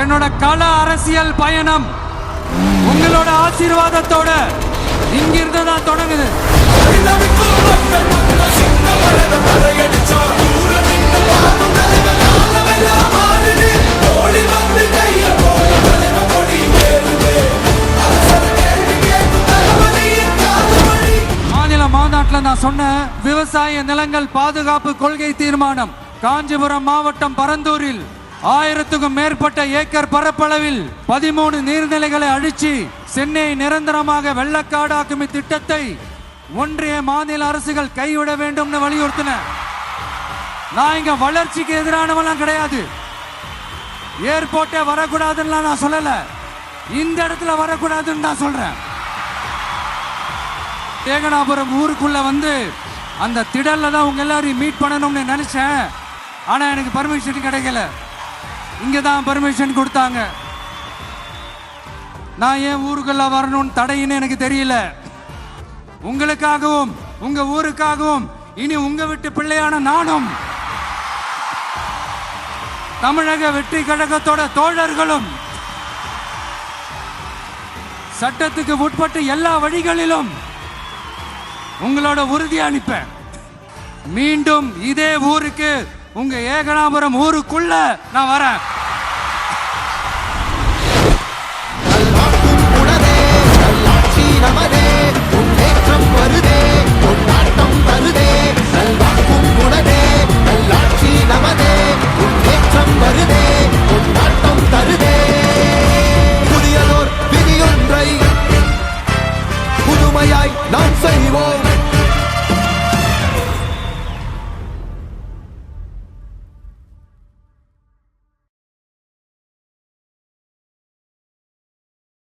என்னோட கள அரசியல் பயணம் உங்களோட ஆசீர்வாதத்தோட இங்கிருந்து தான் தொடங்குது. மாநில மாநாட்டில் நான் சொன்ன விவசாய நிலங்கள் பாதுகாப்பு கொள்கை தீர்மானம் காஞ்சிபுரம் மாவட்டம் பரந்தூரில் 1000க்கும் மேற்பட்ட ஏக்கர் பரப்பளவில் 13 நீர்நிலைகளை அழிச்சு சென்னை நிரந்தரமாக வெள்ளக்காடாக்கும் திட்டத்தை ஒன்றிய மாநில அரசுகள் கைவிட வேண்டும் வலியுறுத்தின. நான் இங்க வளர்ச்சிக்கு எதிரானவெல்லாம் கிடையாது. ஏர்போர்ட்டே வரக்கூடாதுன்னு நான் சொல்லல, இந்த இடத்துல வரக்கூடாதுன்னு நான் சொல்றேன். ஏகனாபுரம் ஊருக்குள்ள வந்து அந்த திடல்ல தான் உங்க எல்லாரையும் மீட் பண்ணணும்னு நினைச்சேன். ஆனா எனக்கு பர்மிஷன் கிடைக்கல. இங்கதான் பர்மிஷன் கொடுத்தாங்க. நான் ஏன் ஊருக்குள்ள வரணும்னு தடையின்னு எனக்கு தெரியல. உங்களுக்காகவும் உங்க ஊருக்காகவும் இனி உங்க வீட்டு பிள்ளையான நானும் தமிழக வெற்றி கழகத்தோட தோழர்களும் சட்டத்துக்கு உட்பட்டு எல்லா வழிகளிலும் உங்களோட உறுதி அளிப்பேன். மீண்டும் இதே ஊருக்கு உங்க ஏகனாபுரம் ஊருக்குள்ள நான் வரேன்.